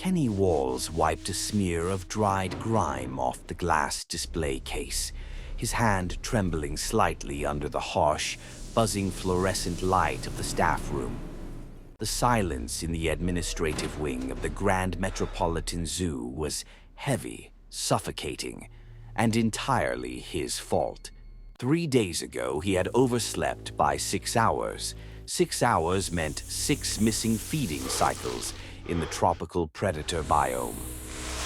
Kenny Walls wiped a smear of dried grime off the glass display case, his hand trembling slightly under the harsh, buzzing fluorescent light of the staff room. The silence in the administrative wing of the Grand Metropolitan Zoo was heavy, suffocating, and entirely his fault. 3 days ago, he had overslept by 6 hours. 6 hours meant 6 missing feeding cycles in the tropical predator biome.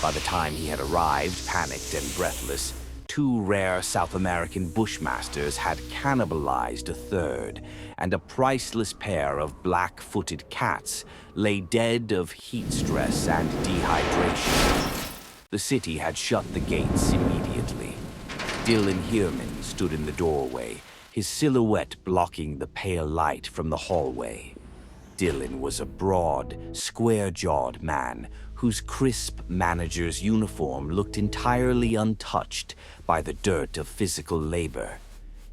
By the time he had arrived, panicked and breathless, 2 rare South American bushmasters had cannibalized a third, and a priceless pair of black-footed cats lay dead of heat stress and dehydration. The city had shut the gates immediately. Dylan Heerman stood in the doorway, his silhouette blocking the pale light from the hallway. Dylan was a broad, square-jawed man whose crisp manager's uniform looked entirely untouched by the dirt of physical labor.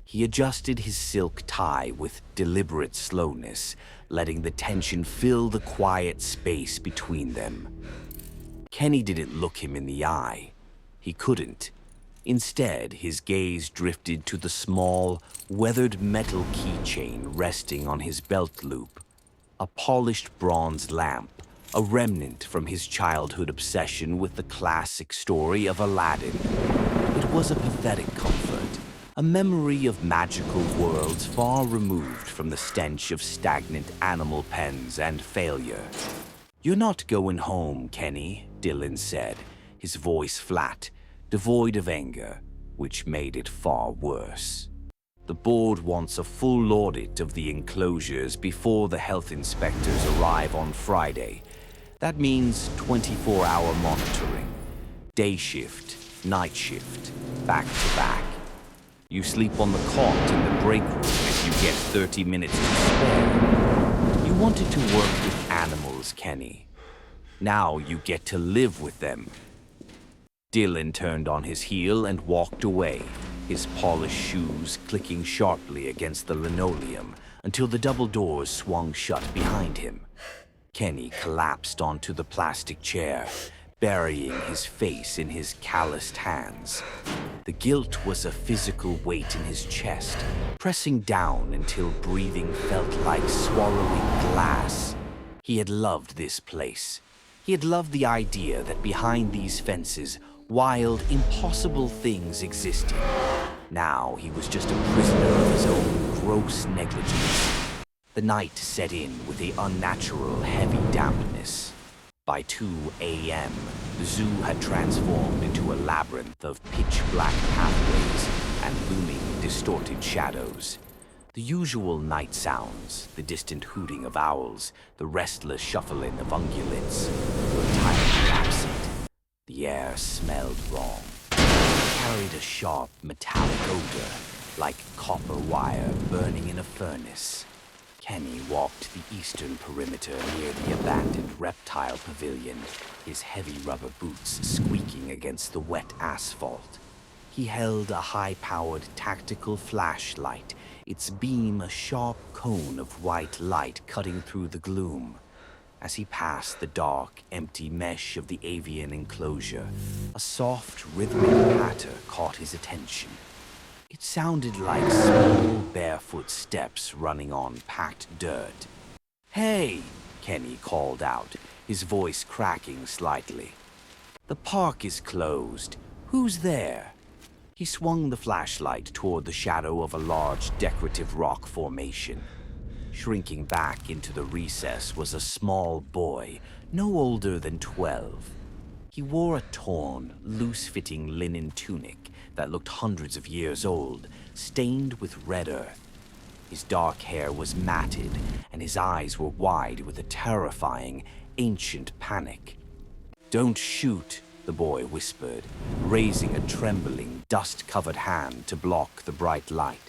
He adjusted his silk tie with deliberate slowness, letting the tension fill the quiet space between them. Kenny didn't look him in the eye. He couldn't. Instead, his gaze drifted to the small, weathered metal keychain resting on his belt loop. A polished bronze lamp, a remnant from his childhood obsession with the classic story of Aladdin. It was a pathetic comfort, a memory of magical worlds far removed from the stench of stagnant animal pens and failure. "You're not going home, Kenny," Dylan said, his voice flat, devoid of anger, which made it far worse. "The board wants a full audit of the enclosures before the health inspectors arrive on Friday. That means 24-hour monitoring. Day shift, night shift, back to back. You sleep on the cot in the break room if you get 30 minutes to spare. You wanted to work with animals, Kenny. Now you get to live with them." Dylan turned on his heel and walked away, his polished shoes clicking sharply against the linoleum until the double doors swung shut behind him. Kenny collapsed onto the plastic chair, burying his face in his calloused hands. The guilt was a physical weight in his chest, pressing down until breathing felt like swallowing glass. He had loved this place. He had loved the idea that behind these fences, wild, impossible things existed. Now he was just a prisoner of his own gross negligence. The night set in with an unnatural, heavy dampness. By 2 a.m., the zoo had transformed into a labyrinth of pitch-black pathways and looming, distorted shadows. The usual night sounds, the distant hooting of owls, the restless shuffling of ungulates, were entirely absent. The air smelled wrong. It carried a sharp, metallic odor, like copper wire burning in a furnace. Kenny walked the eastern perimeter near the abandoned reptile pavilion, his heavy rubber boots squeaking against the wet asphalt. He held a high-powered tactical flashlight, its beam a sharp cone of white light cutting through the gloom. As he passed the dark, empty mesh of the avian enclosure, a soft, rhythmic patter caught his attention. It sounded like small, barefoot steps running on packed dirt. "Hey!" Kenny called out, his voice cracking slightly. "The park is closed. Who's there?" He swung the flashlight toward the shadow of a large, decorative rock formation. Shrinking back into the recess was a small boy, no older than 12. He wore a torn, loose-fitting linen tunic that looked hundreds of years old, stained with red earth. His dark hair was matted, and his eyes were wide with a terrifying, ancient panic. "Don't shoot," the boy whispered, raising a trembling, dust-covered hand to block the bright light.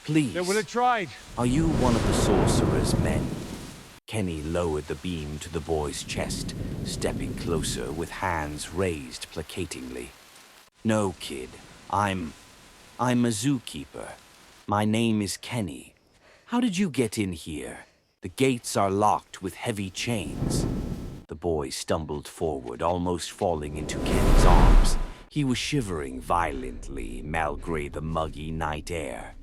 "Please. They would have tried. Are you one of the sorcerer's men?" Kenny lowered the beam to the boy's chest, stepping closer with hands raised placatingly. "No, kid. I'm a zookeeper. My name is Kenny. How did you get in here? The gates are locked with heavy chains." The boy stumbled forward, almost falling into Kenny's arms. He was shivering violently, malgré the muggy night air.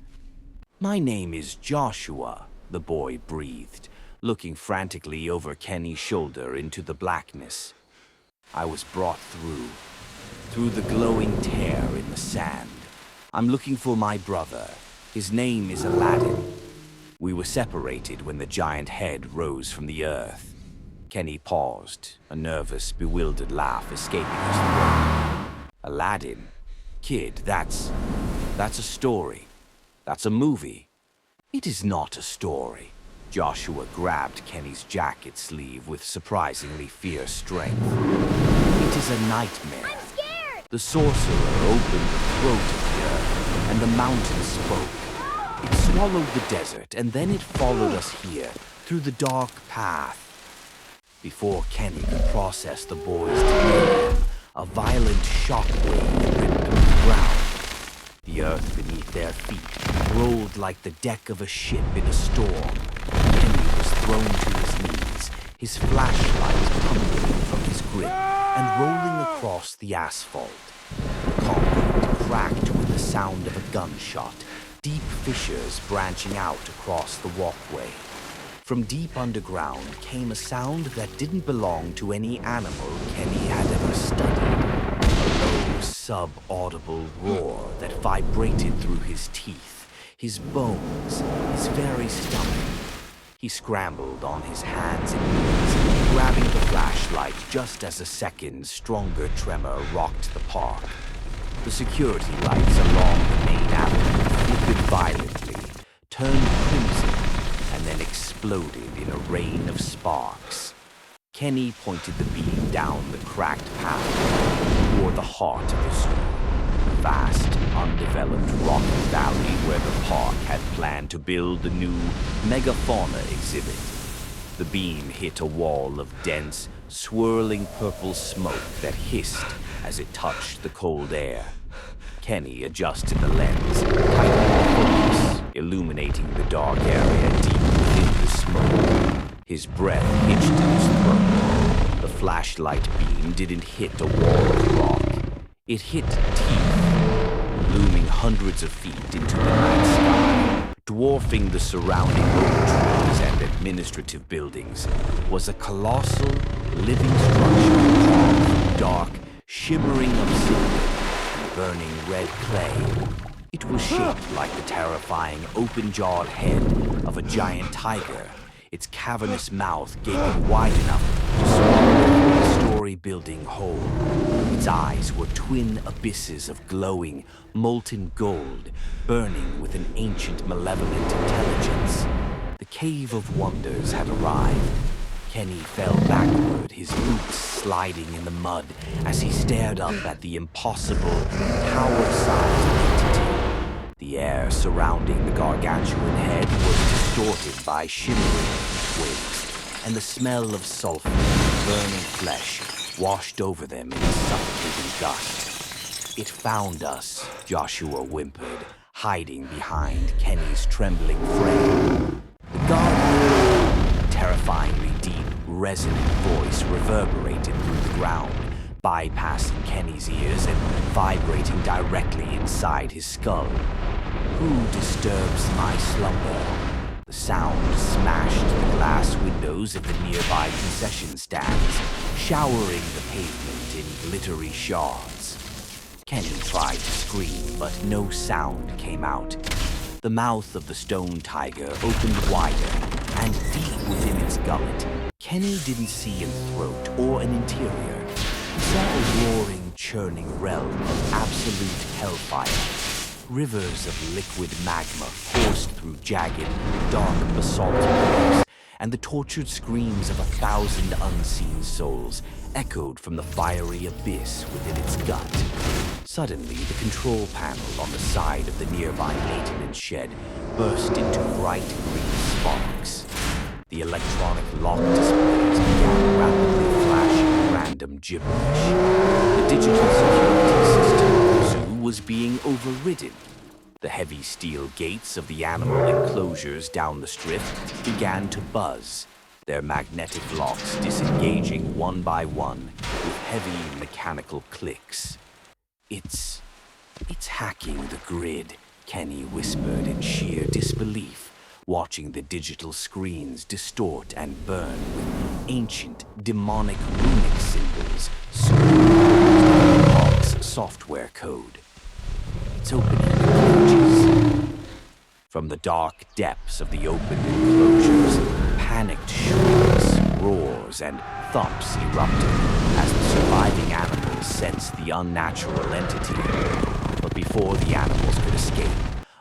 "My name is Joshua," the boy breathed, looking frantically over Kenny's shoulder into the blackness. "I was brought through the glowing tear in the sand. I'm looking for my brother. His name is Aladdin." We were separated when the giant head rose from the earth. Kenny paused, a nervous, bewildered laugh escaping his throat. "Aladdin? Kid, that's a story. That's a movie." "It is not a story." Joshua grabbed Kenny's jacket sleeve with surprisingly fierce strength. "It is a nightmare." I'm scared! The sorcerer opened the throat of the earth, and the mountain spoke. It swallowed the desert, and then it followed us here, through the dark path. Before Kenny could process the boy's delirium, a violent shockwave ripped through the ground. The earth beneath their feet rolled like the deck of a ship in a storm. Kenny was thrown to his knees, his flashlight tumbling from his grip and rolling across the asphalt. The concrete cracked with the sound of a gunshot, deep fissures branching out across the walkway. From deep underground came a sound that didn't belong to any animal Kenny had ever studied. A low, sub-audible roar that vibrated through his teeth, his bones, his very stomach. He scrambled on his hands and knees, grabbing the flashlight just as a second's stronger tremor rocked the park. The security lights along the main avenue flickered violently, turned crimson, and then exploded in a rain of sparks. Kenny pointed the beam down the cracked path toward the heart of the zoo, a vast, undeveloped rocky valley where the park had planned to build the new megafauna exhibit. The beam hit a wall of dense, swirling purple smoke that hissed as it touched the cold air. Kenny adjusted the lens, tightening the focus, illuminating the dark area deep within the smoke. His breath hitched in his throat. The flashlight beam didn't hit a wall of rock. It hit teeth, looming hundreds of feet into the night sky. Dwarfing the surrounding oak trees and administrative buildings was a colossal, living structure carved from dark, shimmering obsidian and burning red clay. It was shaped like the terrifying, open-jawed head of a giant tiger, its cavernous mouth gaping wide enough to swallow the three-story building whole. Its eyes were twin abysses of glowing, molten gold, burning with an ancient, malevolent intelligence. The Cave of Wonders had arrived. Kenny fell backward, his boots sliding in the mud as he stared up at the impossible, tower-sized entity. The air surrounding the gargantuan head was distorted by shimmering twigs, and the smell of sulfur and burning flesh washed over them in a suffocating gust. "It found us," Joshua whimpered, hiding behind Kenny's trembling frame. The guard, a terrifyingly deep, resonant voice reverberated through the ground, bypassing Kenny's ears and vibrating directly inside his skull. "Who disturbs my slumber?" The sound smashed the glass windows of the nearby concession stands, showering the pavement in glittery shards. Kenny tried to scream, but no sound came out. The mouth of the stone tiger opened wider, and deep within its gullet, Kenny didn't see a throat or an interior. He saw a roaring, churning realm of absolute hellfire. Rivers of liquid magma coursed through jagged, dark basalt walls, and the tortured screams of 1,000 unseen souls echoed from the fiery abyss within its gut. Suddenly, the control panel on the side of the nearby maintenance shed burst into bright green sparks. The electronic lock displays began rapidly flashing random gibberish. The digital security system of the zoo was being overridden. The heavy steel gates of the animal enclosures down the strip began to buzz. their magnetic locks disengaging one by one with heavy mechanical clicks. It's hacking the grid, Kenny whispered in sheer disbelief, watching the digital screens distort and burn with ancient, demonic runic symbols scrawled into software code. It's opening enclosures. From the dark depths of the opened enclosures, panicked shrieks, roars, and thumps erupted as the surviving animals sensed the unnatural entity. But before the animals could escape,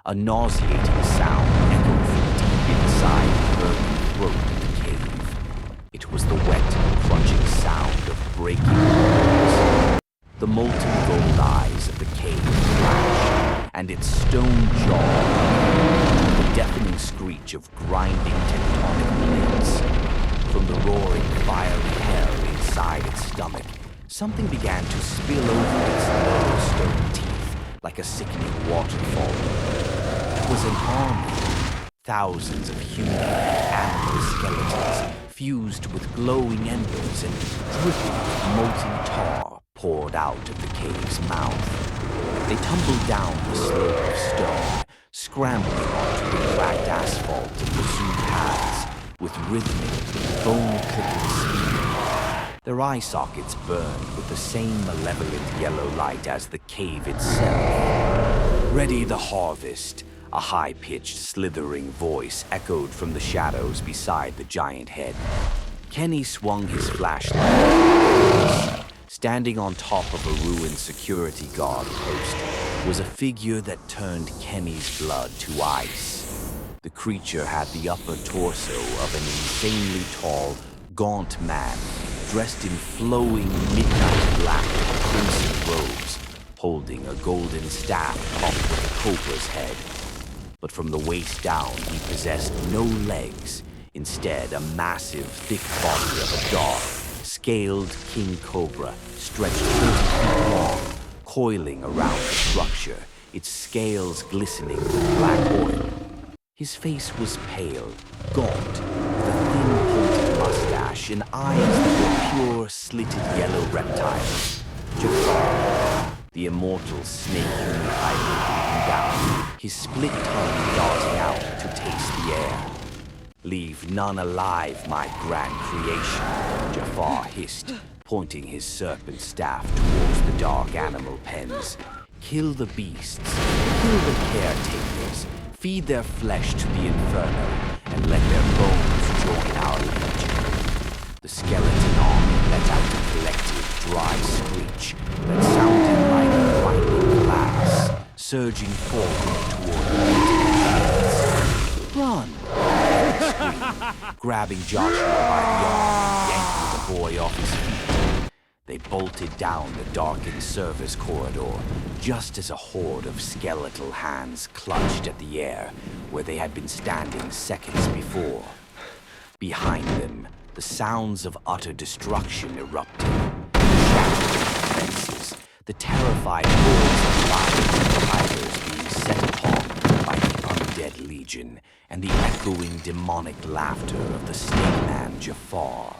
a nauseating sound echoed from deep inside the burning throat of the cave. It was the wet, crunching sound of breaking bones. The molten gold eyes of the cave flashed, and its stone jaw, the deafening screech of grinding tectonic plates. From the roaring, fiery hell inside its stomach, something began to spill over its low stone teeth like a sickening waterfall. It was an army. Thousands of human and animal skeletons fused with glowing embers and dripping with molten tar poured out of the cave's mouth. They tumbled down the slope of stone, scrambling onto the cracked asphalt of the zoo paths with rhythmic, bone-clipping speed. Their eye sockets burned with the same malevolent yellow light as the cave itself. "Ready the harvest," a high-pitched, slithering voice echoed from the shadows beside the giant head. Kenny swung his flashlight. Standing on top of a ruined security guard post was a figure that turned Kenny's blood to ice. The creature had the upper torso of an insanely tall, gaunt man, dressed in flowing midnight black and crimson robes, holding a golden staff topped with a cobra's head. But from the waist down, he possessed no legs, instead a massive, thick body of a dark, scaled king cobra stretched 30 feet long, coiling around the structure, its scales glistening with black oil. His face was pale, gaunt, with a thin pointed mustache and eyes that were pure, slitted yellow reptiles. Jafar, the immortal snake-human hybrid leaping down, his split tongue darting out to taste the air. "Leave none alive, my grand creation," Jafar hissed, pointing his serpent staff towards the dark animal pens. "Kill the beasts, kill the caretakers, feed their flesh to the inferno, and let their bones join our legion." The skeleton army let out a collective, dry screech that sounded like lightning glass, surging forward toward the beaten. "Run!" he screamed, grabbing Joshua by the arm and yanking the boy off his feet. They bolted down the darkened service corridor, just as a horde of skeletal hands clutched at the air where they had been standing seconds before. Behind them, the sounds of utter destruction erupted. Shattering fences, the terrified roars of lions and tigers being set upon by the undead legion, and the echoing demonic laughter of the snake man Jafar.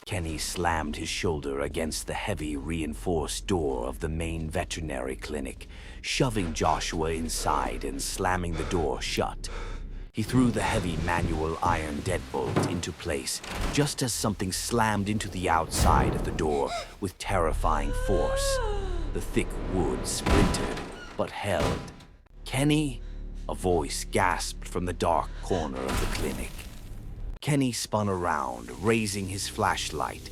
Kenny slammed his shoulder against the heavy, reinforced door of the main veterinary clinic, shoving Joshua inside and slamming the door shut. He threw the heavy manual iron deadbolt into place, just as something slammed into the outside of the door with terrifying force. The thick wood splintered, but held. "Kenny?" a voice gasped from the dark corner of the clinic. Kenny spun around, raising his flashlight.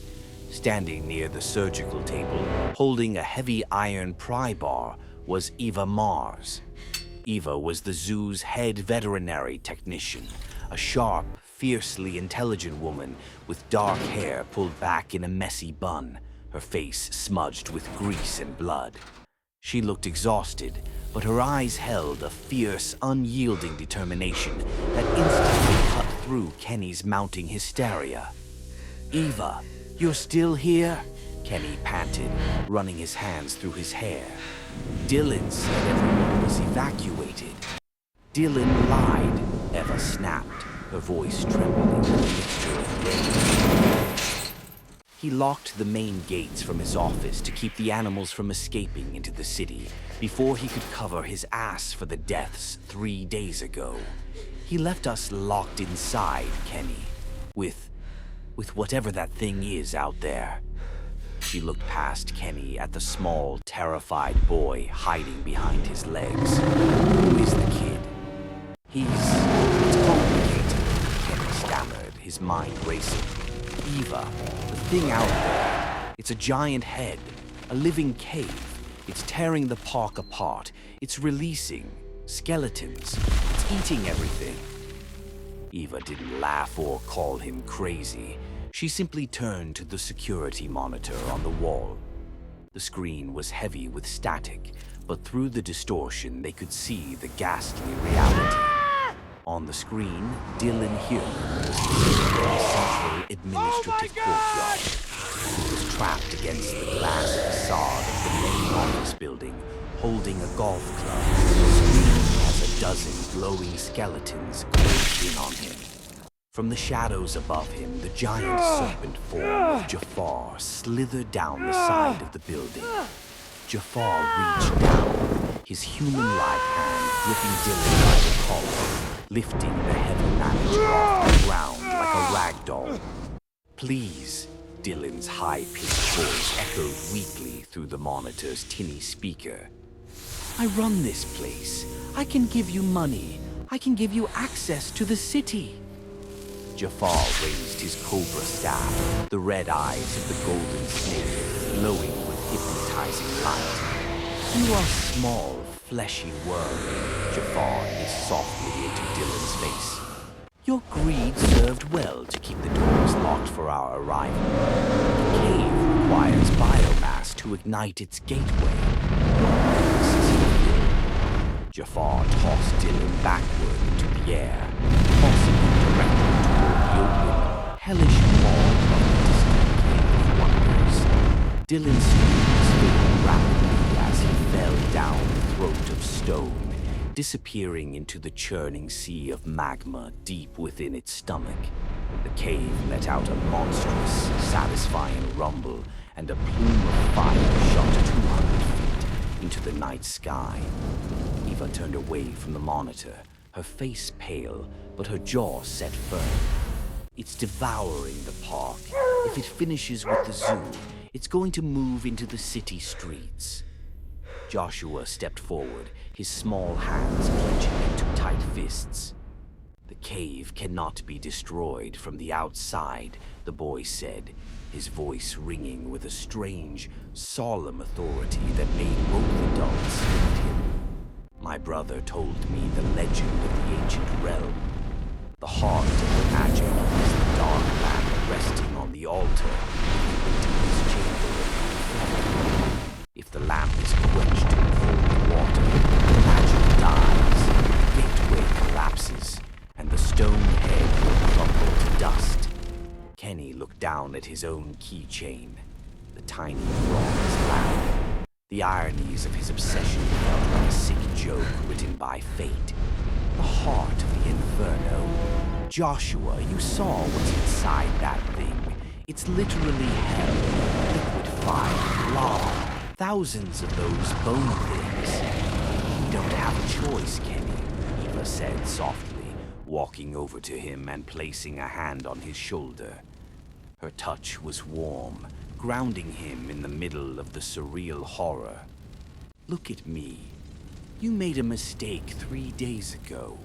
Standing near the surgical table, holding a heavy iron pry bar, was Eva Mars. Eva was the zoo's head veterinary technician, a sharp, fiercely intelligent woman with dark hair pulled back in a messy bun, her face smudged with grease and blood. She looked exhausted, but her eyes held a fierce, unyielding determination that instantly cut through Kenny's mounting hysteria. "Eva, you're still here?" Kenny panted, running his hands through his hair. "Dylan said everyone was evacuated." "Dylan lied," Eva snapped, her voice trembling with a mixture of rage. He locked the main gates from his office to keep the animals from escaping into the city before he could cover his ass for the deaths 3 days ago. He left us locked inside, Kenny, with whatever that thing is out there. She looked past Kenny at the small, terrified boy hiding behind his legs. Who is the kid? It's complicated, Kenny stammered, his mind racing. Eva, the thing out there, it's a giant head, a living cave. It's tearing the park apart. It's releasing skeletons. It's eating everything. Eva didn't laugh or call him crazy. She simply turned to the security monitor on the wall. The screen was heavy with static, but through the distortion they could see the ghastly reality. On the screen, Dylan Hierman was sitting in a central administrative courtyard. He was trapped against the glass facade of the main office building, holding a golf club, screaming as a dozen glowing skeletons closed in on him. From the shadows above him, the giant serpent form of Jafar slithered down the side of the building. Jafar reached down, his human-like hand gripping Dylan by the collar, lifting the heavy manager off the ground like a rag doll. Please, Dylan's high-pitched voice echoed weakly through the monitor's tinny speaker. I run this place. I can give you money. I can give you access to the city. Jafar raised his cobra staff, the red eyes of the golden snake glowing with hypnotizing light. You are small, fleshy worm, Jafar hissed softly into Dylan's face. Your greed served well to keep the doors locked for our arrival. The cave requires biomass to ignite its gateway. Jafar tossed Dylan backward into the air, tossing him directly toward the open, hellish maw of the distant cave of wonders. Dylan's screams faded rapidly as he fell down the throat of stone, disappearing into the churning sea of magma deep within its stomach. The cave let out a monstrous, satisfying rumble, and a plume of fire shot 200 feet into the night sky. Eva turned away from the monitor, her face pale, but her jaw set firm. It's devouring the park. If it finishes with the zoo, it's going to move into the city streets. Joshua stepped forward, his small hands clenching into tight fists. The cave cannot be destroyed from the outside, the boy said, his voice ringing with a strange, solemn authority that made both adults look at him. My brother told me the legend of the ancient realm. The heart of the magic is the dark lamp resting on the altar in the deepest chamber of the If the lamp is quenched in cold water, the magic dies, the gateway collapses, and the stone head will crumble to dust. Kenny looked down at his own keychain, the tiny bronze lamp. The ironies of his obsession felt like a sick joke written by fate. The heart of the inferno. Joshua, you saw what's inside that thing. It's literally hell. Liquid fire, lava, thousands of those bone things. You don't have a choice, Kenny, Eva said softly, walking over to him and placing a hand on his shoulder. Her touch was warm, grounding him in the middle of the surreal horror. Look at me. You made a mistake 3 days ago.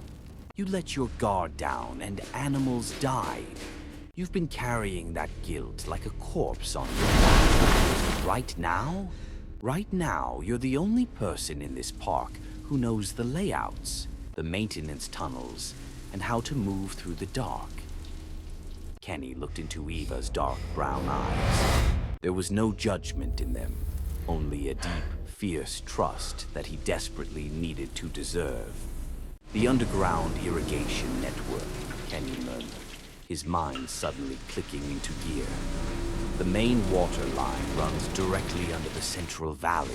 You let your guard down and animals died. You've been carrying that guilt like a corpse on your back. Right now, you're the only person in this park who knows the layouts, the maintenance tunnels, and how to move through the dark. Kenny looked into Eva's dark brown eyes. There was no judgment in them, only a deep, fierce trust that he desperately needed to deserve. The underground irrigation network, Kenny murmured, his mind suddenly clicking into gear. The main water line runs directly under the central valley.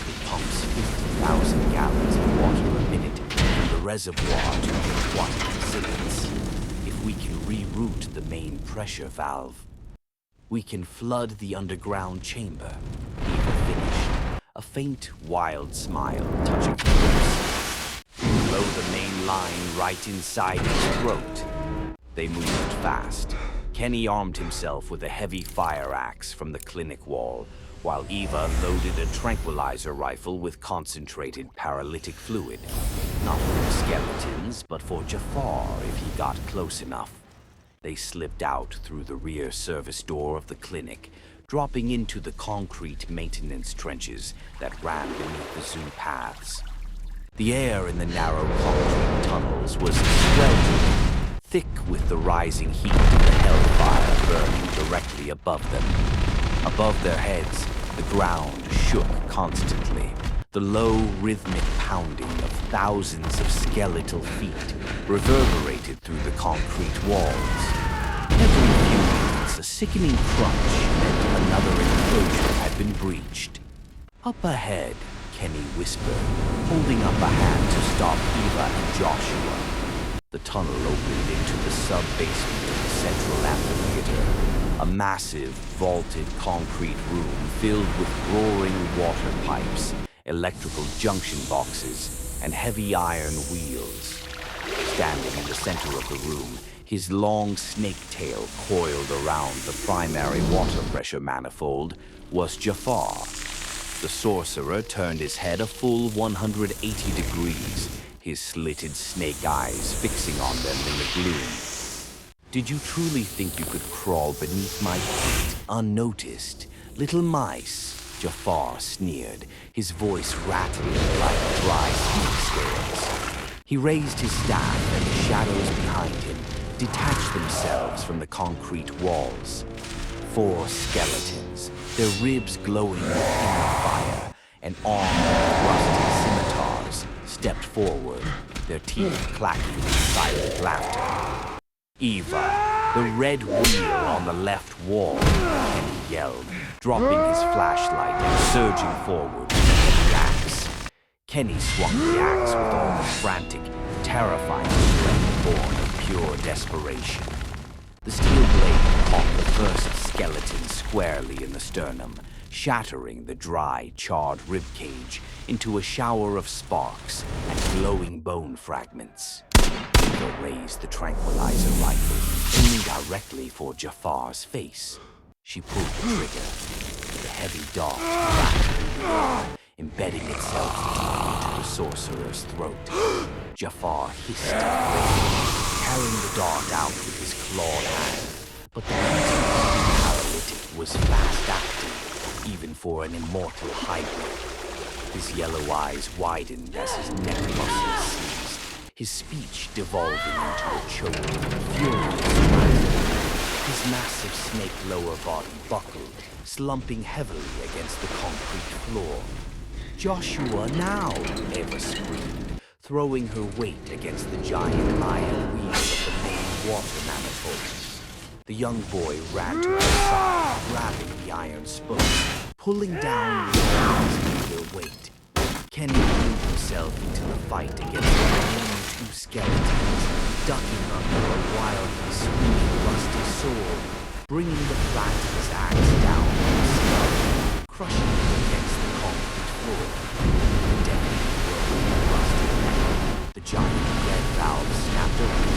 It pumps 50,000 gallons of water a minute from the reservoir to the aquatic facilities. we can reroute the main pressure valve. We can flood the underground chamber. Eva finished, a faint, wild smile touching her lips. Blow the main line right inside his throat. They moved fast. Kenny armed himself with a heavy fire axe from the clinic wall, while Eva loaded a tranquilizer rifle with concentrated paralytic fluid. Not for the skeletons, but for Jafar if he got close enough. They slipped out through the rear service door of the clinic, dropping into the concrete maintenance trenches that ran beneath the zoo paths. The air in the narrow concrete tunnels was sweltering, thick with the rising heat of the hellfire burning directly above them. Above their heads, the ground shook constantly. The low, rhythmic pounding of thousands of skeletal feet reverberated through the concrete walls. Every few minutes, a sickening crunch meant another enclosure had been breached. Up ahead, Kenny whispered, holding up a hand to stop Eva and Joshua. The tunnel opened into the sub-basement of the central amphitheater. A massive, vaulted concrete room filled with roaring water pipes, electrical junction boxes, and heavy iron wheels. Standing in the center of the room, his long snake tail coiled around the primary water pressure manifold, was Jafar. The sorcerer turned his head a full 180 degrees, his slitted snake eyes fixing on them in the gloom. Did you truly think you could crawl beneath my feet unnoticed? Little mice, Jafar sneered, his voice rattling like dry snake scales. He raised his staff and the shadows behind him detached themselves from the concrete walls. 4 skeletons, their ribs glowing with inner fire, and armed with rusty scimitars, stepped forward, their teeth clacking in silent laughter. Eva, the red wheel on the left wall, Kenny yelled, dropping his flashlight and surging forward with the axe. Kenny swung the axe with all the frantic, terrifying strength born of pure desperation. The steel blade caught the first skeleton squarely in the sternum, shattering the dry, charred ribcage into a shower of sparks and glowing bone fragments. Eva raised the tranquilizer rifle, aiming directly for Jafar's face. She pulled the trigger. The heavy dart crashed in the air, embedding itself deep into the sorcerer's throat. Jafar hissed in rage, carrying the dart out with his clawed hand. But the paralytic was fast-acting, even for an immortal hybrid. His yellow eyes widened as his neck muscles seized, his speech devolving into a choking, furious cry. His massive snake lower body buckled, slumping heavily against the concrete floor. "Joshua, now!" Eva screamed, throwing her weight against the giant iron wheel of the main water manifold. The young boy ran to her side, grabbing the iron spokes, pulling down with their weight. Kenny threw himself into the fight against the remaining 2 skeletons, ducking under a wildly swinging rusty sword, bringing the flat of his axe down on his skull, crushing him against the concrete floor. The deafening whirl of the rusty metal, the giant red valve snapped open.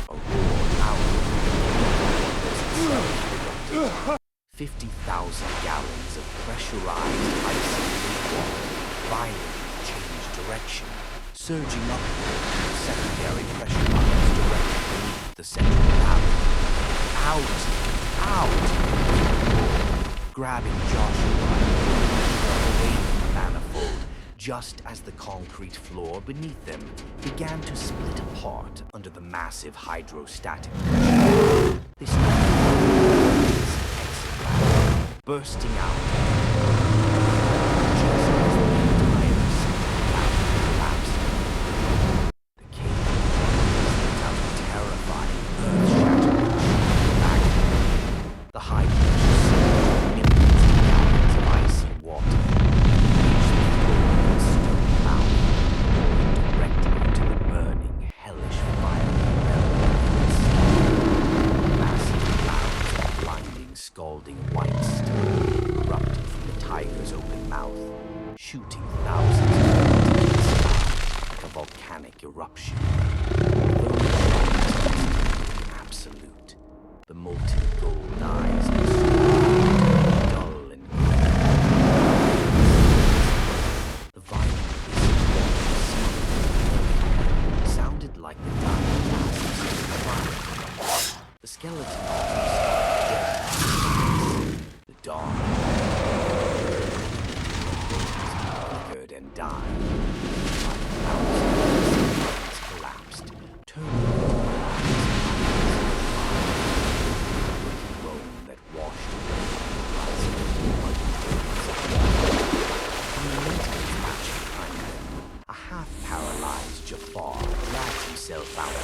A roar louder than the was itself erupted. 50,000 gallons of pressurized icy water violently changed direction, surging upward to secondary pressure lines directly beneath the central valley. "Out! Out!" grabbing Joshua away from the manifold, just as the concrete floor beneath them began to split apart under the massive hydrostatic pressure. They bursting out just as the entire city collapsed. The cave sent out a terrifying, earth-shattering agony. The high-pressure surge millions of gallons of icy water reached the floor of the stone mountain, pouring directly into the burning, hellish fire. storm erupted from the tiger's open mouth, shooting thousands of feet into the sky like a volcanic eruption. Though the was absolute, the molten gold eyes were dull and gray. The violent whistle sounded like the dying gasps of fire. The skeleton the dawn flickered and died. Like thousands collapsed, turning into Rome that washed away the rising muddy waves of water. In the mountains matching behind them, a half-paralyzed Jafar dragged himself out of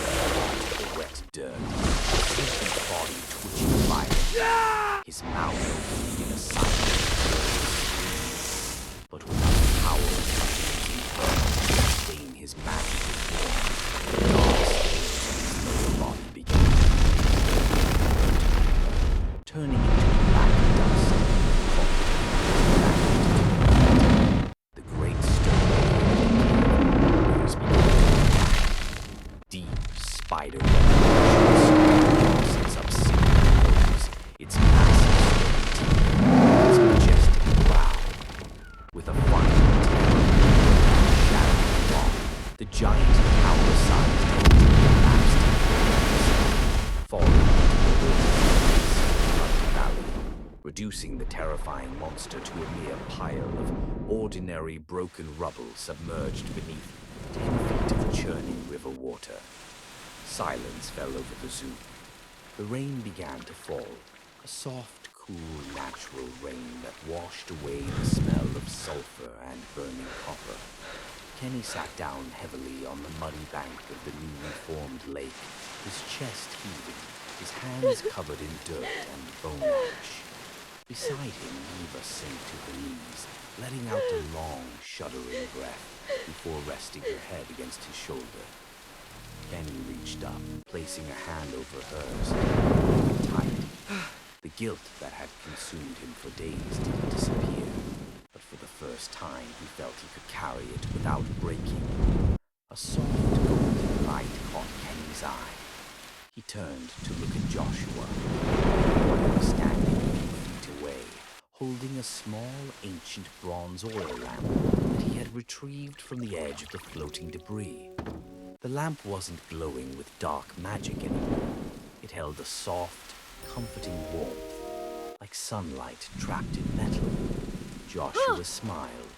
the wet dirt, his sleepy body twitching violently, his mouth open in a silent scream. But without the power to sustain his magical form, the dark scales of his lower body began turning into black dust. The great stone began deep spider its obscene nose, its massive teeth, its majestic brow. With a final shadowy rock, the giant power-sized entity collapsed in flames, falling into the wilderness of the valley, reducing the terrifying monster to a mere pile of ordinary broken rubble submerged beneath 10 feet of churning river water. Silence fell over the zoo. The rain began to fall, a soft, cool, natural rain that washed away the smell of sulfur and burning copper. Kenny sat down heavily on the muddy bank of the newly formed lake, his chest heaving, his hands covered in dirt and bone ash. Beside him, Eva sank to her knees, letting out a long, shuddering breath before resting her head against his shoulder. Kenny reached up, placing a hand over hers, holding it tight. The guilt that had consumed him for days didn't disappear, but for the first time he felt he could carry it without breaking. A soft, golden light caught Kenny's eye. He turned to look at Joshua, who was standing a few feet away, holding a small, ancient bronze oil lamp that he had retrieved from the edge of the floating debris. The lamp wasn't glowing with dark magic anymore. It held a soft, comforting warmth, like sunlight trapped in metal. Joshua smiled,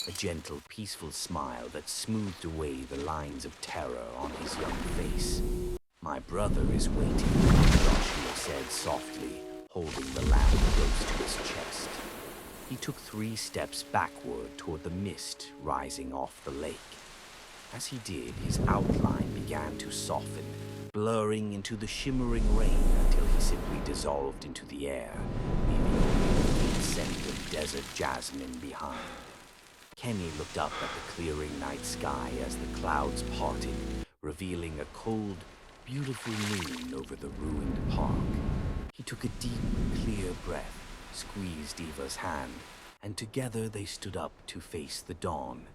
a gentle, peaceful smile that smoothed away the lines of terror on his young face. "My brother is waiting," Joshua said softly, holding the lamp close to his chest. He took 3 steps backward toward the mist rising off the lake. As he did, his outline began to soften, blurring into the shimmering rain until he simply dissolved into the air, leaving only the faint scent of desert jasmine behind. Kenny looked up at the clearing night sky as the clouds parted, revealing a cold, beautiful moon over the ruined park. He took a deep, clear breath, squeezed Eva's hand, and together they stood up to face the dawn.